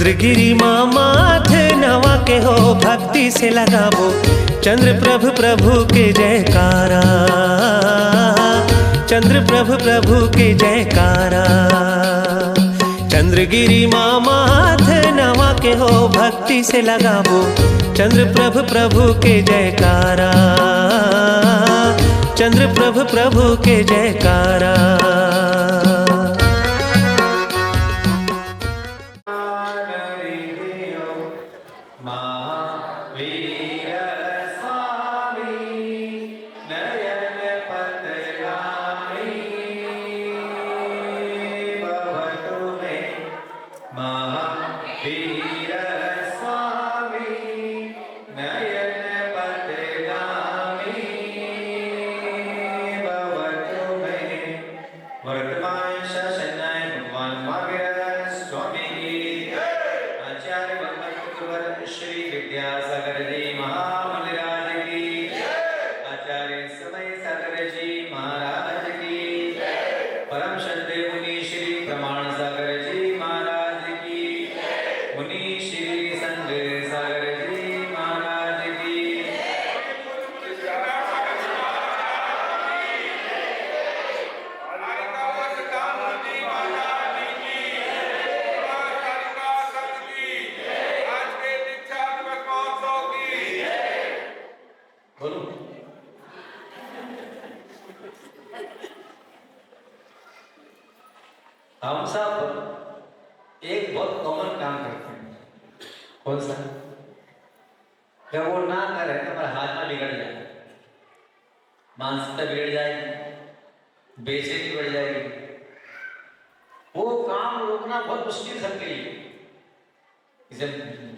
चंद्रगिरी माँ माथे नवा के हो भक्ति से लगाबो चंद्र प्रभु प्रभु के जयकारा, चंद्र प्रभु प्रभु के जयकारा। चंद्रगिरी माँ माथे नवा के हो भक्ति से लगाबो चंद्र प्रभु प्रभु के जयकारा, चंद्र प्रभु प्रभु के जयकारा। हम सब एक बहुत कॉमन काम करते हैं। कौन सा? जब वो ना करें तो हमारा हाजमा बिगड़ जाए, मानसिकता बिगड़ जाएगी, बेचैनी बढ़ जाएगी। वो काम रोकना बहुत मुश्किल सबके लिए। इसे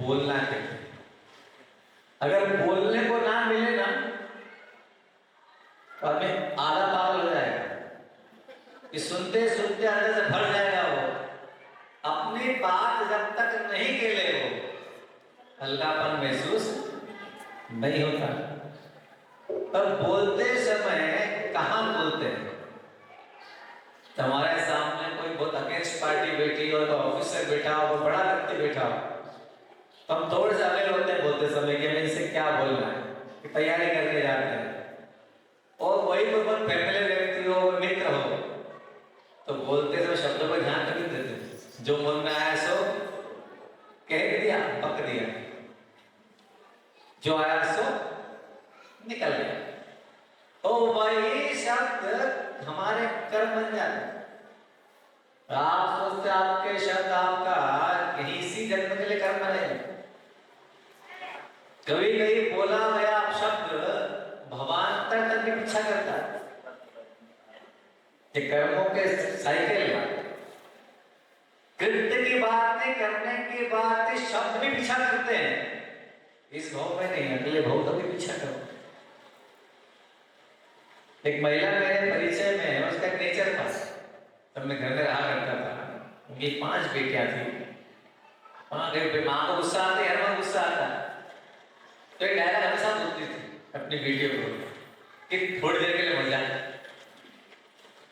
बोलना कहते हैं। अगर बोलने को ना मिले ना तो हमें आधा पागल हो जाएगा कि सुनते सुनते अंदर से भर जाएगा। वो अपनी बात जब तक नहीं केले वो हल्कापन महसूस नहीं होता। पर बोलते समय कहाँ बोलते हैं? तुम्हारे सामने कोई बहुत अगेंस्ट पार्टी बैठी हो, तो ऑफिसर बैठा हो, बड़ा व्यक्ति बैठा हो, तो हम थोड़े से अवेयर होते हैं बोलते समय कि हमें इसे क्या बोलना है, कि तैयारी करके जाते हैं। और वही कोई बहुत फैमिली व्यक्ति हो, मित्र हो, तो बोलते समय शब्दों पर ध्यान नहीं देते। जो मन में आया सो कह दिया, पक दिया, जो आया सो निकल गया। तो वही शब्द हमारे कर्म बन जाते। आप सोचते आपके शब्द आपका यही इसी जन्म के लिए कर्म बने। कभी कभी बोला गया शब्द भवांतर तक भी पीछा करता है। ये कर्मों के साइकिल कृत्य की बातें करने के बाद शब्द भी पीछा करते हैं। इस भाव में नहीं, अगले भाव तक भी पीछा करो। एक महिला मेरे परिचय में है, उसका नेचर था, तब मैं घर में रहा करता था। उनकी 5 बेटियां थी। माँ को गुस्सा आता, हर बार गुस्सा आता। तो एक डायलॉग हमेशा बोलती थी अपनी बेटियों को कि थोड़ी देर के लिए मर जाए।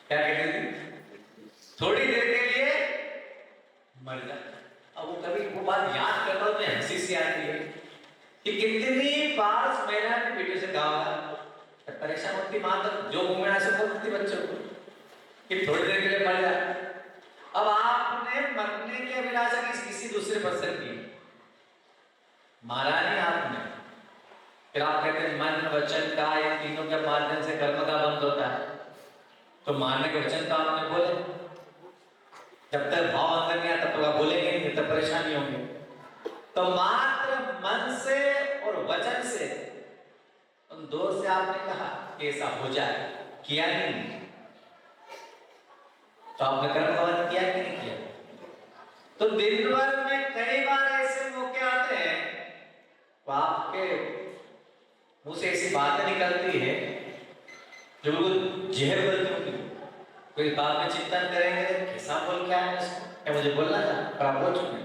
क्या कहती थी? थोड़ी देर के लिए मर जा। अब वो कभी वो बात याद करता हूं तो हंसी सी आती है कि कितनी बार महिला की बेटियों से कहा, परेशान होती मां, तक जो मुंह में आ सकता होती बच्चों को कि थोड़ी देर के लिए मर जा। अब आपने मरने की अभिलाषा किसी दूसरे पर्सन की मारा नहीं आपने, फिर आप कहते हैं मन वचन का या तीनों के माध्यम से कर्म का बंध होता है। तो मारने के वचन तो आपने बोले, जब तक भाव अंदर नहीं आता तब बोलेंगे नहीं, तब परेशानी होंगी। तो मात्र मन से और वचन से, उन दो से आपने कहा कि ऐसा हो जाए, किया नहीं, तो आपने कर्म का बंध किया कि नहीं किया? तो दिन भर में कई बार ऐसे मौके आते हैं तो आपके मुंह से ऐसी बातें निकलती है जो बिल्कुल जहर बनती होगी। कोई बात में चिंतन करेंगे, कैसा बोल क्या है इसको, क्या मुझे बोलना था, पर आप बोल चुके।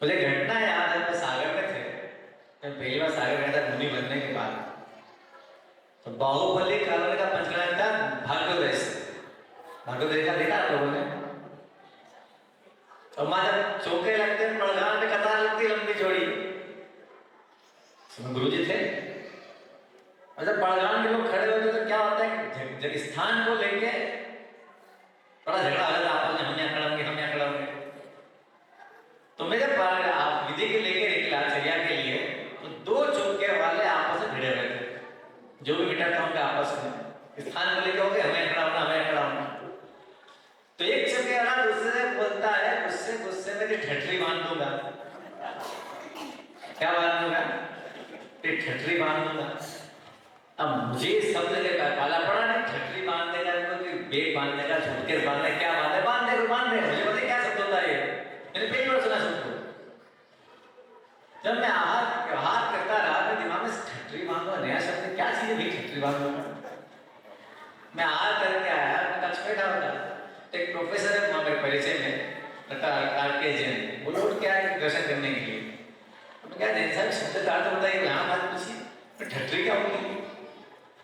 मुझे घटना याद है, मैं सागर में थे, मैं पहली बार सागर गया था मुनि बनने के बाद। तो बाहुबली काल का पंचकरण था भार्गव देश, भार्गव देश का देखा आप लोगों ने? और वहां जब चौके लगते हैं, पड़गान में कतार लगती लंबी चौड़ी, गुरु जी थे। और जब पड़गान के लोग खड़े होते तो क्या होता है कि स्थान को लेके बड़ा झगड़ा हो जाता, आपस में हम यहाँ खड़ा होंगे, हम यहाँ खड़ा होंगे। तो मैं जब आप विधि के लेके निकला चर्या के लिए, तो दो चौके वाले आपस में भिड़े हुए थे, जो भी बिठा था उनके आपस में स्थान को लेके हो गए, हमें खड़ा होना, हमें खड़ा होना। तो एक चौके वाला दूसरे से बोलता है, गुस्से गुस्से में कि ठठरी बांध दूंगा। क्या बांध दूंगा? ठठरी बांध दूंगा। अब मुझे शब्द का काला पड़ा नहीं, ठठरी बांधने का बेग बांधने का, झुटके बांधने, क्या बांधे बांधे मुझे पता क्या शब्द होता है, मैंने पहली बार सुना शब्द। जब मैं हाथ करता रहा, मैं दिमाग में ठठरी बांधूंगा, नया शब्द क्या चीज है ठठरी बांधूंगा। मैं हाथ करके आया, कक्ष बैठा होता, एक प्रोफेसर है मेरे परिचय में, आरके जैन, वो लोग क्या है दर्शन करने के लिए। तो क्या जैन साहब शब्द का अर्थ बताइए, यहाँ बात पूछिए, ठठरी क्या होगी?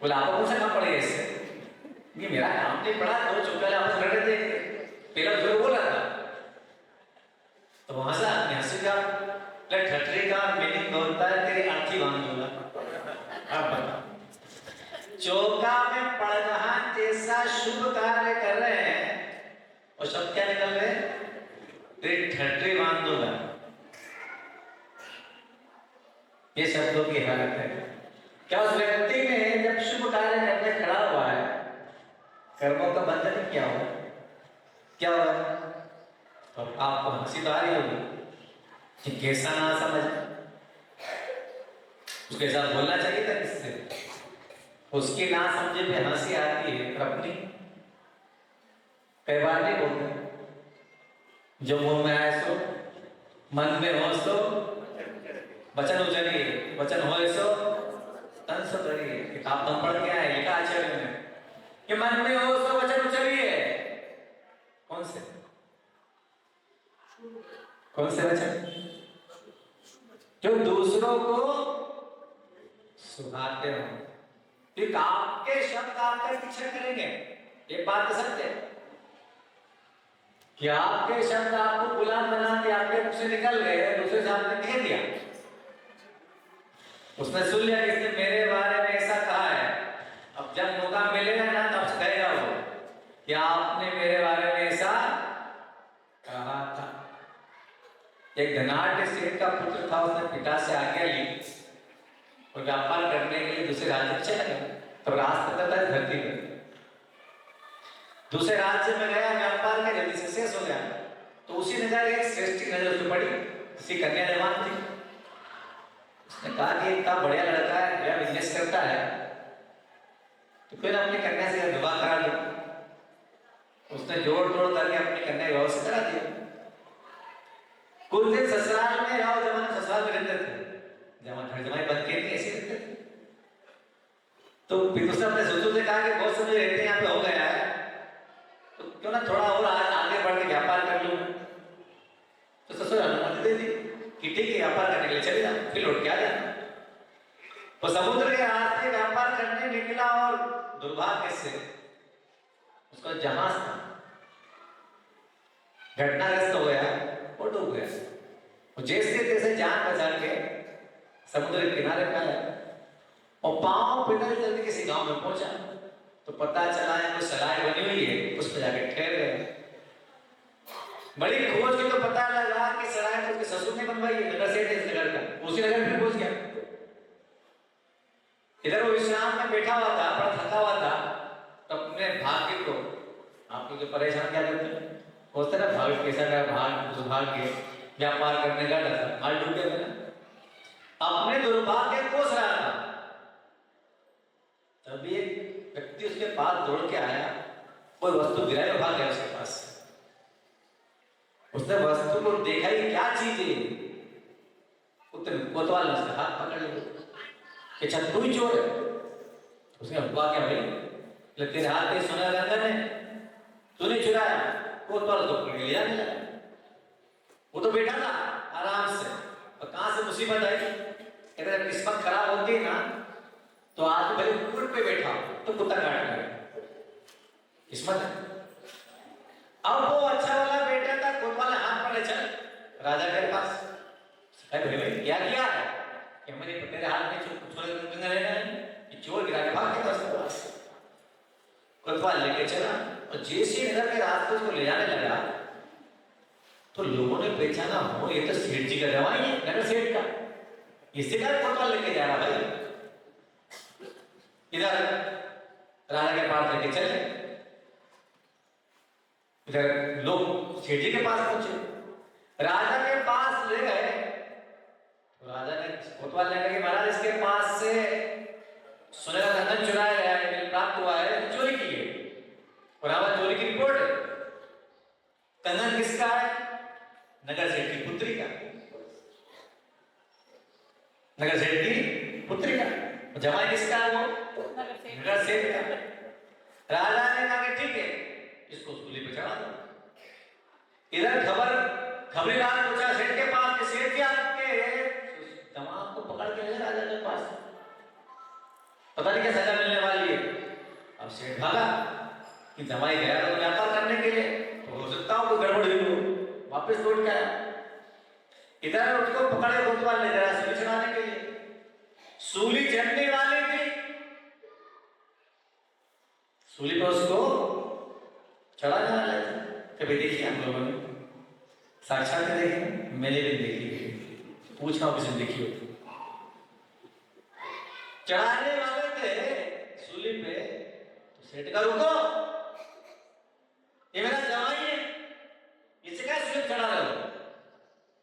बोला आपको कौन सा काम पड़ेगा इससे? ये मेरा काम नहीं पड़ा, दो चौके आपस लड़ रहे थे, पहला जो बोला था, तो वहां से आपने हंसी का ठठरी का मीनिंग होता है तेरी अर्थी बांध दूंगा। अब बता, चौका में पड़गहान जैसा शुभ कार्य कर रहे हैं और शब्द क्या निकल रहे? तेरी ठठरी बांध दूंगा। ये शब्दों की हालत है। क्या उस व्यक्ति ने जब शुभ कार्य करने खड़ा हुआ है, कर्मों का बंधन क्या हुआ? क्या हुआ? तो आपको हंसी तो आ रही होगी कि कैसा ना समझ, उसके साथ बोलना चाहिए था किससे? उसकी ना समझे पे हंसी आती है, पर अपनी कई बार नहीं बोलते। जो मुंह में आए सो, मन में हो सो, वचन उचरिए, वचन हो सो तन सो करिए। किताब तो पढ़ के आए, लिखा आचार्य ने कि मन में हो सो वचन उचरिए। कौन से वचन? जो दूसरों को सुनाते हो, कि आपके शब्द आपका पीछे करेंगे। एक बात तो सत्य है कि आपके शब्द आपको गुलाम बना के आपके मुख से निकल गए, दूसरे से आपने कह दिया, उसने सुन लिया कि इसने मेरे बारे में ऐसा कहा है। अब जब मौका मिलेगा ना तब कहेगा वो कि आपने मेरे बारे में ऐसा कहा था। एक धनाढ़ सेठ का पुत्र था, उसने पिता से आज्ञा ली और व्यापार करने के लिए दूसरे राज्य में चला गया। तो रास्ता था धरती पर, दूसरे राज्य में गया, व्यापार का जल्दी से शेष हो गया। तो उसी नजर एक श्रेष्ठ की नजर उस पर पड़ी, किसी कन्या जवान थी। उसने कहा कि इतना बढ़िया लड़का है, बढ़िया बिजनेस करता है, तो फिर अपनी कन्या से विवाह करा दो। उसने जोड़ तोड़ करके अपनी कन्या विवाह से करा दिया। कुछ दिन ससुराल में रहो, जमाने ससुराल में रहते थे, जमाई बंद के नहीं ऐसे रहते थे। तो फिर उसने अपने ससुर से कहा कि बहुत समय रहते हैं यहाँ पे, हो गया है, तो क्यों ना थोड़ा और आगे बढ़ के व्यापार कर लूं। तो ससुर अनुमति दे दी कि ठीक है, व्यापार करने के लिए चले जाओ, फिर लौट के आ जाना। वो समुद्र के रास्ते व्यापार करने निकला और दुर्भाग्य से उसका जहाज था, घटनाग्रस्त हो गया और डूब गया। और जैसे तैसे जान बचा के समुद्र के किनारे पे आया और पांव पैदल चलते किसी गांव में पहुंचा। तो पता चला है कोई सराय बनी हुई है, उस पर जाके ठहर गए। बड़ी खोज की तो पता लगा कि सराय तो उसके ससुर ने बनवाई है, नगर सेठ इस नगर का, उसी नगर में पहुंच गया। इधर वो विश्राम में बैठा हुआ था, बड़ा थका हुआ था, तो अपने भाग्य को, आप लोग जो परेशान क्या करते हैं, होता है ना भाग्य कैसा का भाग दुर्भाग्य, व्यापार करने का डर, हाल डूब गया मैंने, अपने दुर्भाग्य कोस रहा था। तभी एक व्यक्ति उसके पास दौड़ के आया, कोई वस्तु गिराया, भाग गया उसके पास। उसने वस्तु को देखा ही क्या चीज है, उसने कोतवाल ने उसका हाथ पकड़ लिया कि अच्छा तू ही चोर है। उसने हुआ क्या भाई, तेरे हाथ में सोना रंगन है, तूने चुराया। कोतवाल तो पकड़ लिया नहीं लगा, वो तो बैठा था आराम से, और कहां से मुसीबत आई। कहते किस्मत खराब होती है ना, तो आज भले कुकुर पे बैठा तो कुत्ता काट गया, किस्मत है। अब वो अच्छा वाला बेटा था, कोतवाल हाथ पकड़े कोतवाल लेके चला और जैसे नगर के रास्ते को ले जाने लगा तो लोगों ने पहचाना, हो ये तो सेठ जी का जवाई है, नगर सेठ का, इससे क्या कोतवाल लेके जा रहा भाई। इधर राजा के पास लेके चले, इधर लोग सेठ जी के पास पहुंचे, राजा के पास ले गए तो राजा ने कोतवाल लेकर के महाराज इसके पास से सुनहरा कंगन चुराया गया है, बिल प्राप्त हुआ है, चोरी की है और हमारा चोरी की रिपोर्ट है। कंगन किसका है? नगर सेठ की पुत्री का, नगर सेठ की पुत्री का। जमाई किसका है? वो नगर सेठ का। राजा ने कहा कि ठीक है, इसको सूली पे चढ़ा दो। इधर खबरी रात पहुंचा सेठ के पास कि सेठ जी आपके दमाद को पकड़ के ले राजा के पास, पता नहीं क्या सजा मिलने वाली है। अब सेठ भागा कि जमाई गया तो व्यापार करने के लिए, तो हो सकता हो कोई गड़बड़ हुई हो, वापस लौट के आया। इधर उसको पकड़े कोतवाल ले गया सूली चढ़ाने के लिए। सूली चढ़ने वाली थी, सूली पर उसको चढ़ाने वाला था। कभी देखिए हम लोगों ने साक्षात देखे, मैंने भी देखी, पूछना हो किसी ने देखी हो। चढ़ाने वाले थे सूली पे, तो सेठ का रुको, ये मेरा जवाई है, इसे क्या सूली चढ़ा रहे हो?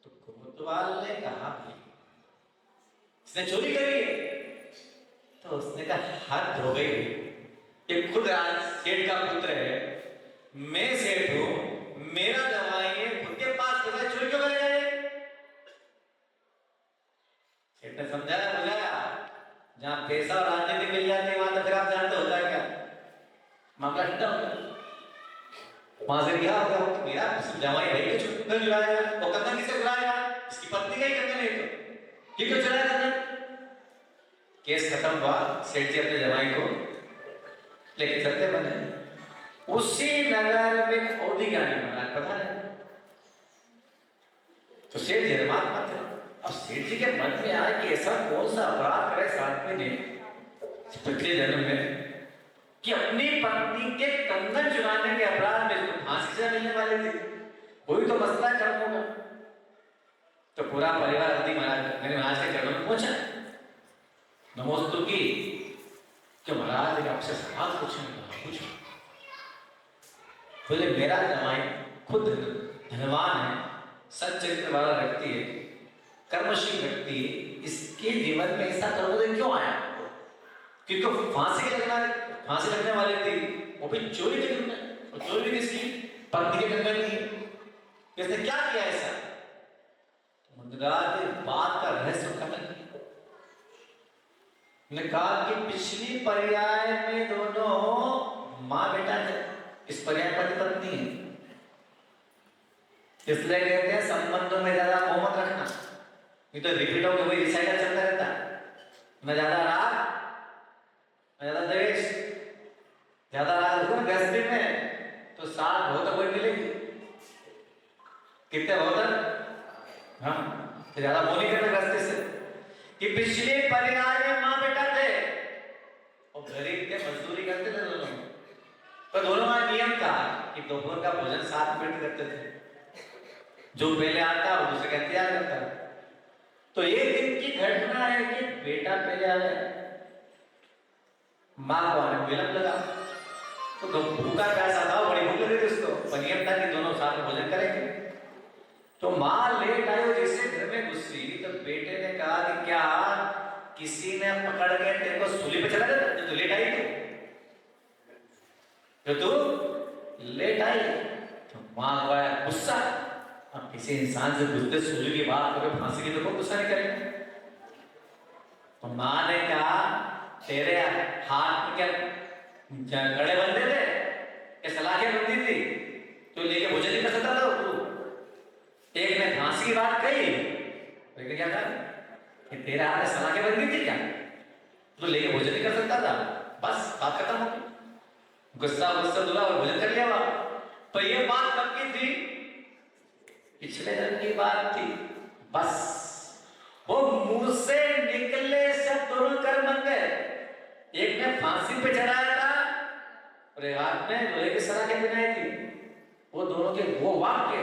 तो कोतवाल ने कहा भाई इसने चोरी करी है, तो उसने कहा हाथ धो गई, ये खुद सेठ का पुत्र है, मैं सेठ हूं, मेरा जवाई है, खुद के पास पैसा चोरी क्यों करेगा ये? सेठ ने समझाया बुझाया, जहां पैसा और राजनीति मिल जाती है वहां तो फिर आप जानते होता है क्या मामला ठंडा होता है। वहां से क्या होगा, मेरा जमाई भाई के कंगन चुराया, वो कंगन किससे चुराया? इसकी पत्नी का ही कंगन है, तो ठीक है चुराया कंगन। केस खत्म हुआ, सेठ जी अपने जमाई को लेके चलते बने। उसी नगर में औधी गाड़ी महाराज पता है, तो सेठ जी महात्मा थे। अब सेठ जी के मन में आया कि ऐसा कौन सा अपराध करे इस आदमी ने पिछले जन्म में कि अपनी पत्नी के कंगन चुराने के अपराध में इसको फांसी सजा मिलने वाली थी, कोई तो मसला कर्म होगा। तो पूरा परिवार अवधि महाराज मेरे महाराज के चरणों में पहुंचा, नमोस्तु की कि महाराज आपसे सवाल पूछो। बोले मेरा जमाई खुद धनवान है, सच्चरित्र वाला व्यक्ति है, कर्मशील व्यक्ति है, इसके जीवन में ऐसा कर्मोदय क्यों आया? क्योंकि फांसी लगने वाली थी, वो भी चोरी के रूप में, और चोरी किसकी? पत्नी के कंगन की। इसने क्या किया ऐसा? मुंडराज बात का रहस्य खत्म किया। ने कहा कि पिछली पर्याय में दोनों मां बेटा थे, इस पर्याय पति पत्नी है, इसलिए कहते हैं संबंधों में ज्यादा मोह मत रखना, नहीं तो रिपीट होकर वही रिसाइकल चलता रहता, न ज्यादा राग न ज्यादा द्वेष। ज्यादा राग हो गृहस्थी में तो साथ हो तो कोई मिलेगी, कितने बहुत हाँ, तो ज्यादा मोह नहीं करना गृहस्थी से। कि पिछले पर्याय में मां बेटा थे और गरीब थे, मजदूरी करते थे दोनों, पर दोनों का नियम था कि दोपहर का भोजन साथ में करते थे, जो पहले आता वो दूसरे का इंतजार करता। तो एक दिन की घटना है कि बेटा पहले आ गया, मां को आने विलंब लगा, तो भूखा प्यासा था, बड़ी भूख लगी थी उसको, पर नियम था कि दोनों साथ में भोजन करेंगे। तो मां लेट आई, जैसे घर में घुसी तो बेटे ने कहा कि क्या किसी ने पकड़ के तेरे को सूली पे चला दिया तो लेट आई तू लेट आई? तो मां को आया गुस्सा, अब किसी इंसान से गुस्से सूली की बात करो, फांसी की तो कोई गुस्सा नहीं करेगा। तो मां ने कहा तेरे हाथ में क्या कड़े बंधे थे, क्या सलाखें बंधी थी, तो लेके भोजन नहीं कर सकता था तू? एक ने फांसी की बात कही, तो क्या था कि तेरा हाथ में सलाखें बंधी थी क्या, तो लेके भोजन नहीं कर सकता था? बस बात खत्म हो गई, गुस्सा दूल्हा और भोजन कर लिया। पर ये बात कब की थी? पिछले जन्म की बात थी। बस वो मुंह से निकले सब दोनों कर्म बन गए। एक ने फांसी पे चढ़ाया था और एक हाथ में लोहे की सलाखें बनाई थी। वो दोनों के वो वाक्य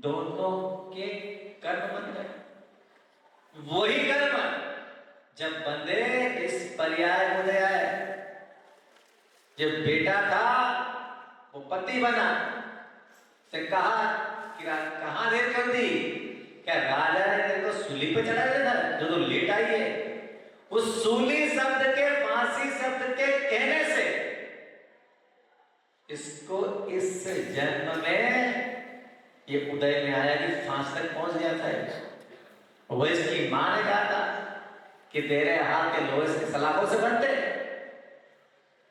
दोनों के कर्म बन गए। वही कर्म जब बंदे इस पर्याय को ले आए, जब बेटा था वो पति बना, से कहा कि कहां देर कर दी, क्या राजा ने तेरे को सूली पे चढ़ा दिया था जो तू लेट आई है। उस सूली शब्द के, फांसी शब्द के कहने से इसको इस जन्म में ये उदय में आया कि फांस तक पहुंच गया था। वो इसकी मां ने कहा था कि तेरे हाथ के लोहे से सलाखों से बनते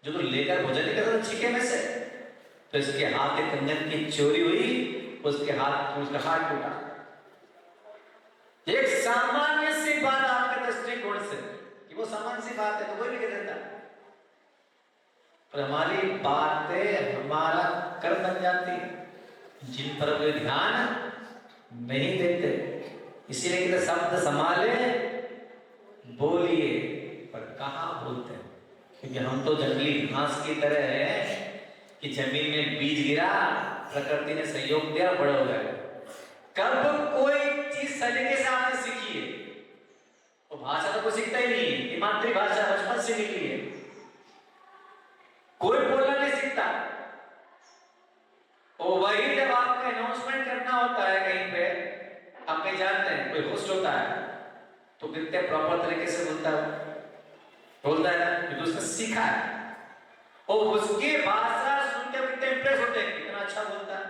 जो तू लेकर भोजन नहीं करता छीके में से, तो इसके हाथ के कंगन की चोरी हुई, उसका हाथ टूटा। एक सामान्य सी बात आपके दृष्टिकोण से कि वो सामान्य सी बात है तो कोई भी कह देता, पर हमारी बातें हमारा कर्म बन जाती जिन पर वे ध्यान नहीं देते। इसीलिए कहते शब्द संभाले बोलिए, पर कहाँ बोलते हैं, क्योंकि हम तो जंगली घास की तरह है कि जमीन में बीज गिरा, प्रकृति ने सहयोग दिया, बड़ा हो गया। कब कोई चीज सलीके से आपने सीखी है, तो भाषा तो कोई सीखता ही नहीं है, मातृभाषा बचपन से निकली है, कोई बोलना नहीं सीखता। और वही जब आपको अनाउंसमेंट करना होता है कहीं पे, आप कहीं जानते हैं कोई होस्ट होता है तो कितने प्रॉपर तरीके से बोलता है ना, क्योंकि उसने सीखा है और उसकी भाषा सुन के कितने इंप्रेस होते हैं, कितना अच्छा बोलता है।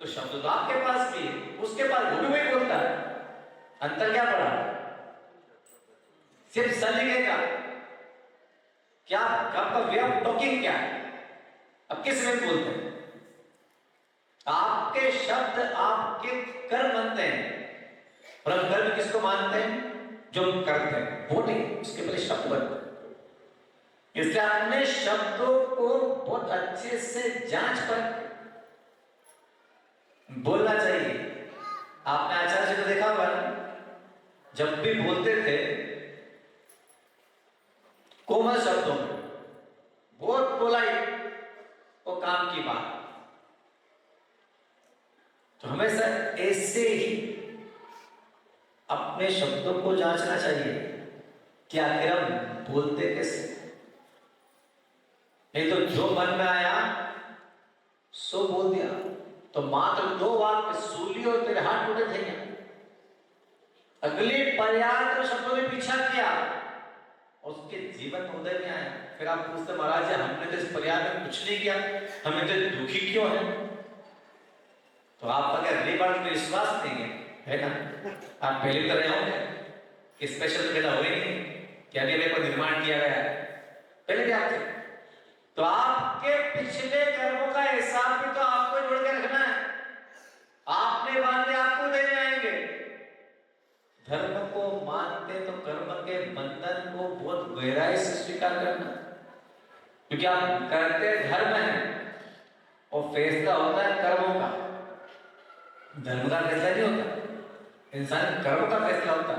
तो शब्द तो आपके पास भी है, उसके पास वो भी वही बोलता है। अंतर क्या पड़ा? सिर्फ सलीके का। क्या आपका वे ऑफ टॉकिंग क्या है, अब किस में बोलते हैं। आपके शब्द आपके कर्म बनते हैं, और हम कर्म किसको मानते हैं? जो करते हैं, वो नहीं, उसके पहले शब्द बनते हैं। इसलिए अपने शब्दों को बहुत अच्छे से जांच पर बोलना चाहिए। आपने आचार्य जी को देखा होगा, जब भी बोलते थे कोमल शब्दों में, बहुत पोलाइट, वो काम की बात, तो हमेशा ऐसे ही अपने शब्दों को जांचना चाहिए कि आखिर हम बोलते कैसे। नहीं तो जो मन में आया सो बोल दिया, तो मात्र 2 वाक्य सूली और तेरे हाथ टूटे थे क्या? अगली पर्याय तो शब्दों ने पीछा किया, उसके जीवन में उदय में आया। फिर आप पूछते महाराज जी हमने तो इस पर्याय में कुछ नहीं किया, हमें तो दुखी क्यों है? तो आपका क्या अगली बार में विश्वास नहीं है ना? आप पहले तो रहे होंगे कि स्पेशल तो पैदा हुए नहीं, क्या अभी को निर्माण किया गया है, पहले भी आप थे। तो आपके पिछले कर्मों का हिसाब भी तो आपको जोड़ के रखना है। आपने बांधे आपको देने आएंगे। धर्म को मानते तो कर्म के बंधन को बहुत गहराई से स्वीकार करना, क्योंकि आप करते धर्म है और फैसला होता है कर्मों का। धर्म का फैसला नहीं होता, इंसान कर्म का फैसला होता।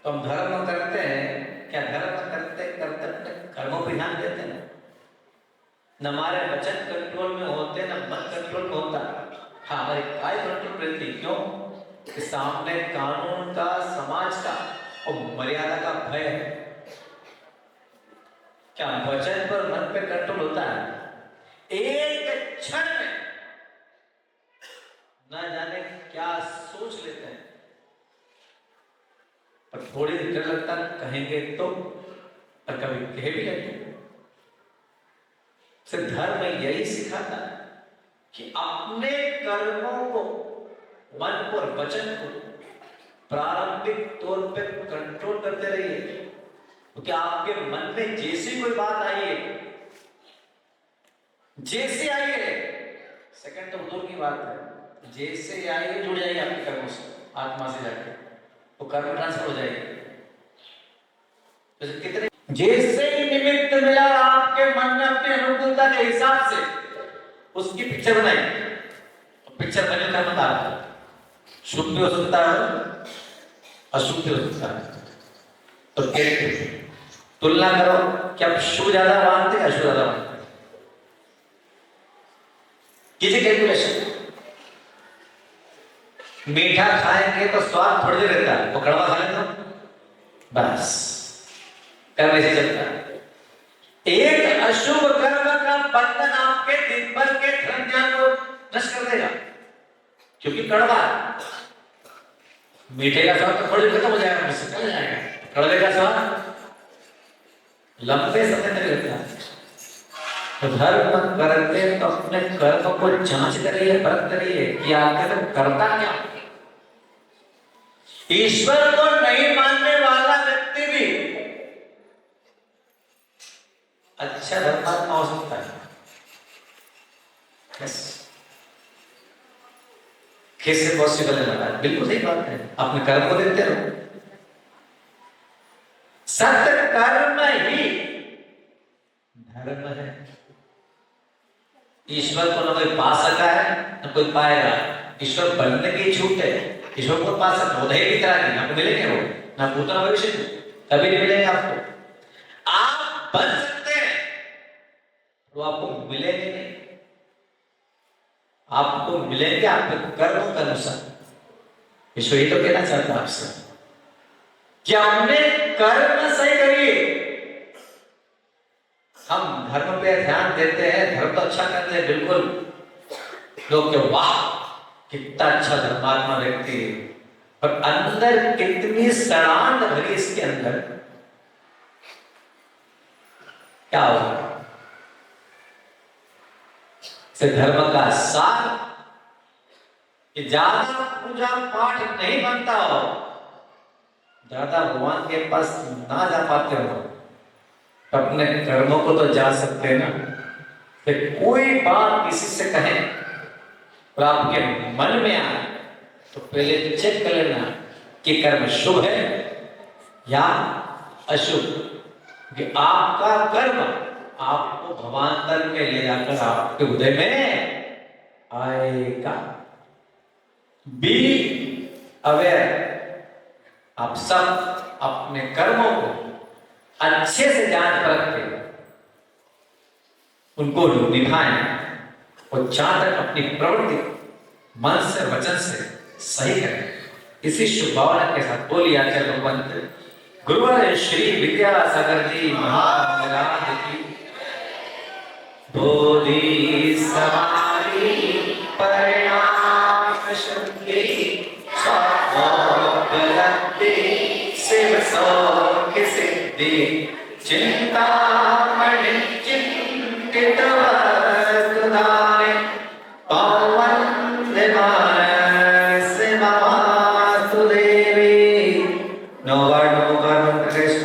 तो हम धर्म करते हैं, क्या धर्म करते करते अपने कर्मों पर ध्यान देते हैं? न हमारे वचन कंट्रोल में होते, न मन कंट्रोल में होता। हाँ, हमारी काय कंट्रोल रहती। क्यों? कि सामने कानून का, समाज का और मर्यादा का भय है। क्या वचन पर मन पे कंट्रोल होता है? एक क्षण में न जाने क्या सोच लेते हैं, पर थोड़ी देर डर लगता कहेंगे तो, और कभी कह भी लेते हैं। धर्म यही सिखाता है कि अपने कर्मों को, मन और वचन को प्रारंभिक तौर पे कंट्रोल करते रहिए, क्योंकि आपके मन में जैसी कोई बात आई है, जैसे आई है, सेकंड तो दूर की बात है, जैसे आई है जुड़ जाएगी आपके कर्मों से, आत्मा से जाके वो कर्म ट्रांसफर हो जाएगी। तो कितने जैसे ही निमित्त मिला आपके मन में अपनी अनुकूलता के हिसाब से उसकी पिक्चर बनाई, तो पिक्चर बने का बता रहा है, शुभ भी हो सकता है, अशुभ भी हो सकता है। तो तुलना करो कि आप शुभ ज्यादा मानते हैं, अशुभ ज्यादा मानते हैं? कीजिए कैलकुलेशन। मीठा खाएंगे तो स्वाद थोड़ी देर रहता है, तो कड़वा खा लेते हो बस, कर्म ऐसे चलता है। एक अशुभ कर्म का बंधन आपके दिन भर के धर्म ज्ञान को नष्ट कर देगा, क्योंकि कड़वा मीठे का स्वाद तो थोड़ी खत्म हो जाएगा, मुझसे चल जाएगा, कड़वे का स्वाद लंबे समय तक रहता है। तो धर्म करते तो अपने कर्म को जांच करिए, परख करिए कि आखिर करता क्या। ईश्वर को नहीं मानने वाला व्यक्ति भी अच्छा धर्मात्मा हो सकता है। कैसे पॉसिबल है महाराज? बिल्कुल सही बात है, अपने कर्म को देखते रहो। सत्य कर्म ही धर्म है। ईश्वर को न कोई पा सका है न कोई पाएगा। ईश्वर बनने की छूट है, ईश्वर को पा सकते हो की तरह की आपको मिलेंगे वो, ना भूत ना भविष्य, कभी नहीं मिलेंगे आपको। आप बन सकते हैं तो आपको मिलेंगे नहीं, आपको मिलेंगे आपके कर्मों के अनुसार। ईश्वर ये तो कहना चाहता है आपसे कि हमने कर्म सही करिए। हम धर्म पे ध्यान देते हैं, धर्म तो अच्छा करते हैं बिल्कुल, लोग तो वाह कितना अच्छा धर्मात्मा व्यक्ति है, पर अंदर कितनी सड़ांध भरी इसके अंदर, क्या होगा? धर्म का सार कि ज्यादा पूजा पाठ नहीं बनता हो, ज्यादा भगवान के पास ना जा पाते हो, अपने कर्मों को तो जा सकते हैं ना। फिर कोई बात किसी से कहें और आपके मन में आए तो पहले चेक कर लेना कि कर्म शुभ है या अशुभ, कि आपका कर्म आपको भवांतर में ले जाकर आपके हृदय में आएगा। बी अवेयर, आप सब अपने कर्मों को अच्छे से जांच परख के उनको निभाएं और जहां तक अपनी प्रवृत्ति मन से वचन से सही करें। इसी शुभ भावना के साथ बोलिए आचार्य भगवंत गुरुवर श्री विद्यासागर जी महाराज की बोधि समाधि परिणाम शक्ति स्वाभोगलब्धि शिव सौख्य सिद्धि चिंतामणि चिंतित वस्तुदाय पवंदे मानसे नमास्तु देवी। नोवर कृष्ण।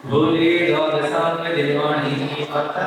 भूली द्वादशांग दिलवाणी पता